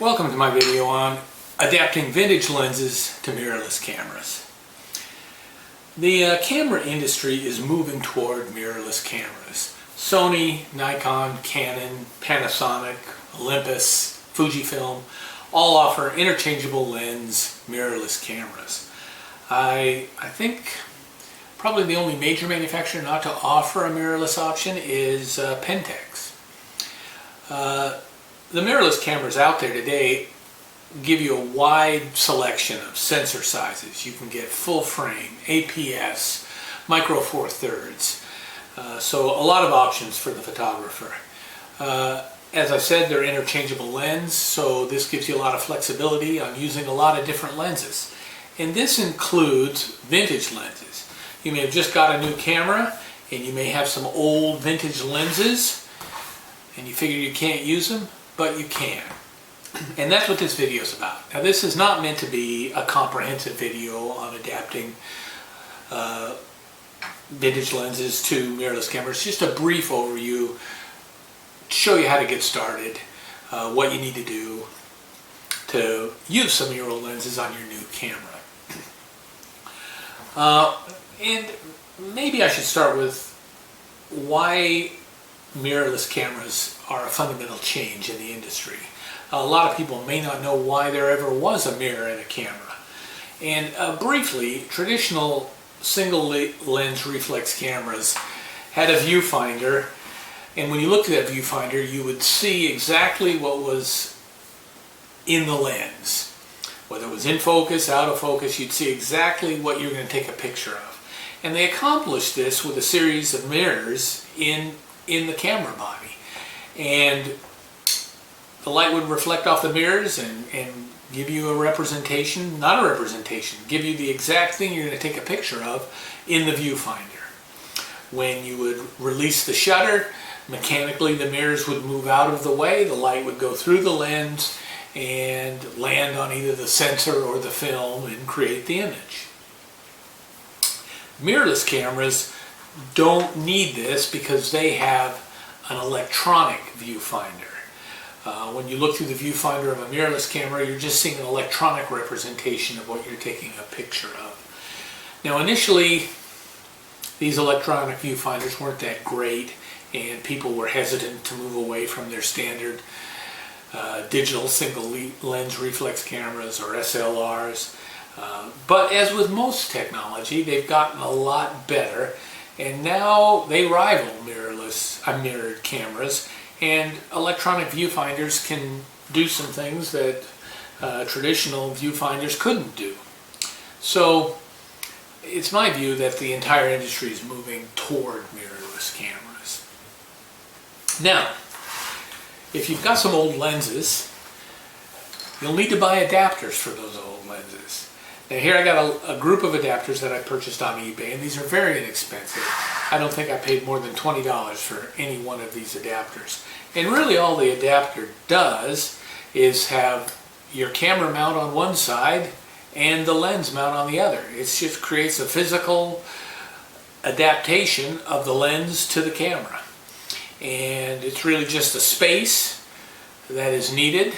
Welcome to my video on adapting vintage lenses to mirrorless cameras. The camera industry is moving toward mirrorless cameras. Sony, Nikon, Canon, Panasonic, Olympus, Fujifilm all offer interchangeable lens mirrorless cameras. I think probably the only major manufacturer not to offer a mirrorless option is Pentax. The mirrorless cameras out there today give you a wide selection of sensor sizes. You can get full frame, APS, micro four thirds. So a lot of options for the photographer. As I said, they're interchangeable lens, so this gives you a lot of flexibility on using a lot of different lenses. And this includes vintage lenses. You may have just got a new camera and you may have some old vintage lenses and you figure you can't use them, but you can. And that's what this video is about. Now, this is not meant to be a comprehensive video on adapting vintage lenses to mirrorless cameras. It's just a brief overview to show you how to get started, what you need to do to use some mirror lenses on your new camera. And maybe I should start with why mirrorless cameras are a fundamental change in the industry. A lot of people may not know why there ever was a mirror in a camera. And briefly, traditional single lens reflex cameras had a viewfinder, and when you looked at that viewfinder you would see exactly what was in the lens. Whether it was in focus, out of focus, you'd see exactly what you're going to take a picture of. And they accomplished this with a series of mirrors in the camera body. And the light would reflect off the mirrors and give you a representation, not a representation, give you the exact thing you're going to take a picture of in the viewfinder. When you would release the shutter, mechanically the mirrors would move out of the way, the light would go through the lens and land on either the sensor or the film and create the image. Mirrorless cameras don't need this because they have an electronic viewfinder. When you look through the viewfinder of a mirrorless camera, you're just seeing an electronic representation of what you're taking a picture of. Now, initially, these electronic viewfinders weren't that great, and people were hesitant to move away from their standard digital single lens reflex cameras or SLRs. But as with most technology, they've gotten a lot better, and now they rival mirrored cameras, and electronic viewfinders can do some things that traditional viewfinders couldn't do. So it's my view that the entire industry is moving toward mirrorless cameras. Now, if you've got some old lenses, you'll need to buy adapters for those old lenses. Now here I got a group of adapters that I purchased on eBay, and these are very inexpensive. I don't think I paid more than $20 for any one of these adapters. And really all the adapter does is have your camera mount on one side and the lens mount on the other. It just creates a physical adaptation of the lens to the camera. And it's really just a space that is needed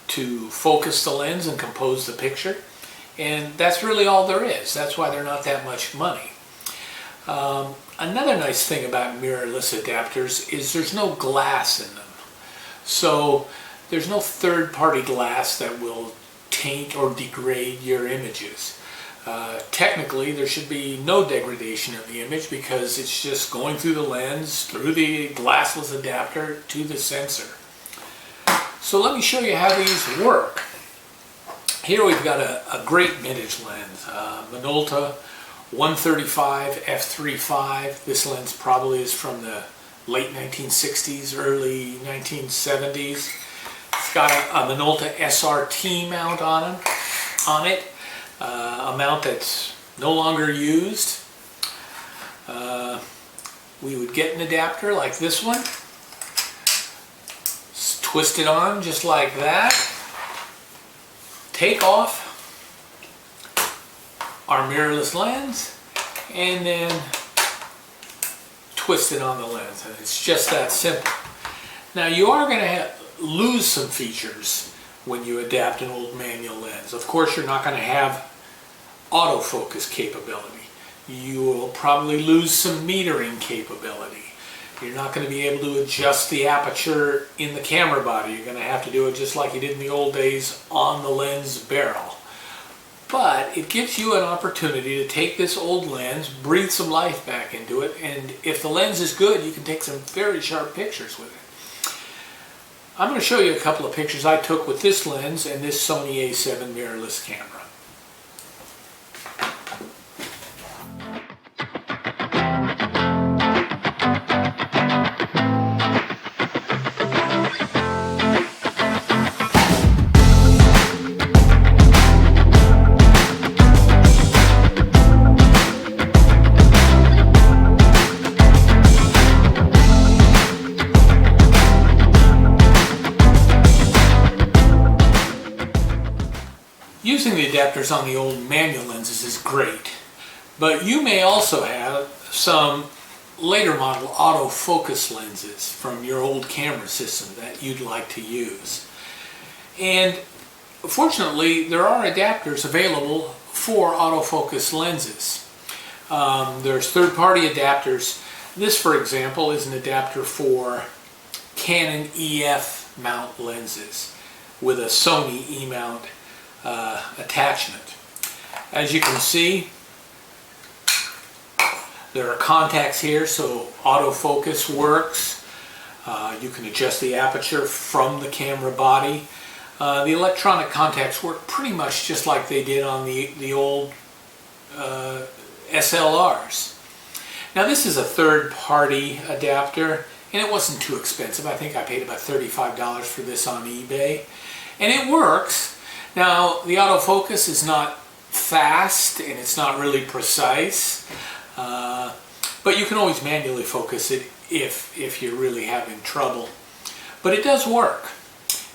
to focus the lens and compose the picture. And that's really all there is. That's why they're not that much money. Another nice thing about mirrorless adapters is there's no glass in them. So there's no third-party glass that will taint or degrade your images. Technically, there should be no degradation of the image because it's just going through the lens, through the glassless adapter to the sensor. So let me show you how these work. Here we've got a great vintage lens, Minolta 135 f3.5. This lens probably is from the late 1960s, early 1970s. It's got a Minolta SRT mount on it, a mount that's no longer used. We would get an adapter like this one, twist it on just like that, take off our mirrorless lens, and then twist it on the lens, and it's just that simple. Now you are going to lose some features when you adapt an old manual lens. Of course, you're not going to have autofocus capability. You will probably lose some metering capability. You're not going to be able to adjust the aperture in the camera body. You're going to have to do it just like you did in the old days on the lens barrel. But it gives you an opportunity to take this old lens, breathe some life back into it, and if the lens is good, you can take some very sharp pictures with it. I'm going to show you a couple of pictures I took with this lens and this Sony A7 mirrorless camera. Using the adapters on the old manual lenses is great, but you may also have some later model autofocus lenses from your old camera system that you'd like to use. And fortunately, there are adapters available for autofocus lenses. There's third-party adapters. This, for example, is an adapter for Canon EF mount lenses with a Sony E mount attachment. As you can see, there are contacts here, so autofocus works. You can adjust the aperture from the camera body. The electronic contacts work pretty much just like they did on the old SLRs. Now this is a third-party adapter, and it wasn't too expensive. I think I paid about $35 for this on eBay, and it works. Now, the autofocus is not fast and it's not really precise, but you can always manually focus it if you're really having trouble. But it does work.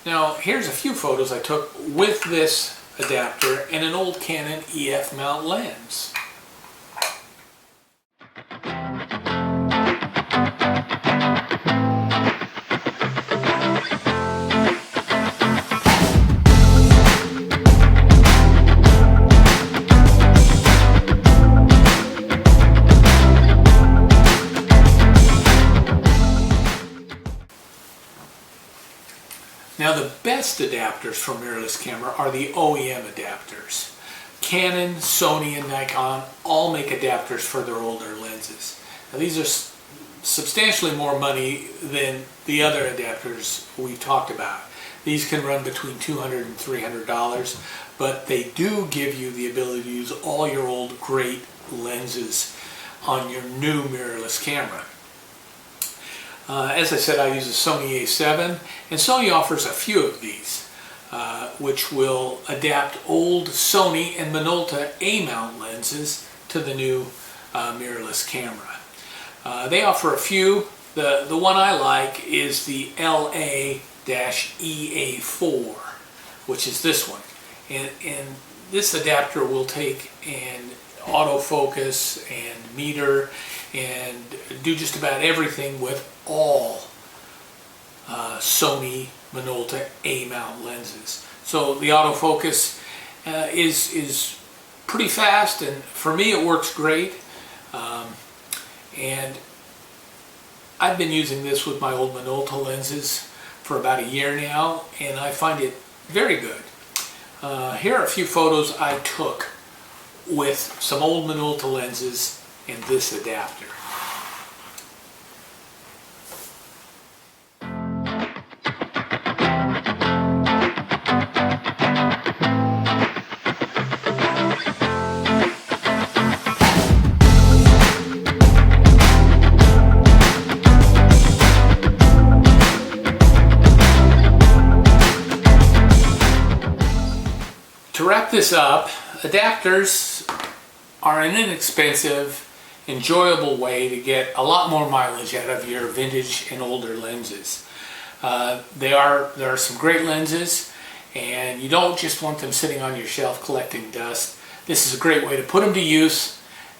Now, here's a few photos I took with this adapter and an old Canon EF mount lens. Now the best adapters for mirrorless camera are the OEM adapters. Canon, Sony, and Nikon all make adapters for their older lenses. Now these are substantially more money than the other adapters we've talked about. These can run between $200 and $300, but they do give you the ability to use all your old great lenses on your new mirrorless camera. As I said, I use a Sony A7, and Sony offers a few of these, which will adapt old Sony and Minolta A-mount lenses to the new mirrorless camera. They offer a few. The one I like is the LA-EA4, which is this one. And this adapter will take and autofocus and meter and do just about everything with all Sony Minolta A-mount lenses. So the autofocus is pretty fast, and for me it works great. And I've been using this with my old Minolta lenses for about a year now, and I find it very good. Here are a few photos I took with some old Minolta lenses and this adapter. To wrap this up, adapters are an inexpensive, enjoyable way to get a lot more mileage out of your vintage and older lenses. There are some great lenses, and you don't just want them sitting on your shelf collecting dust. This is a great way to put them to use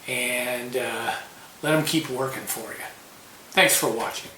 and let them keep working for you. Thanks for watching.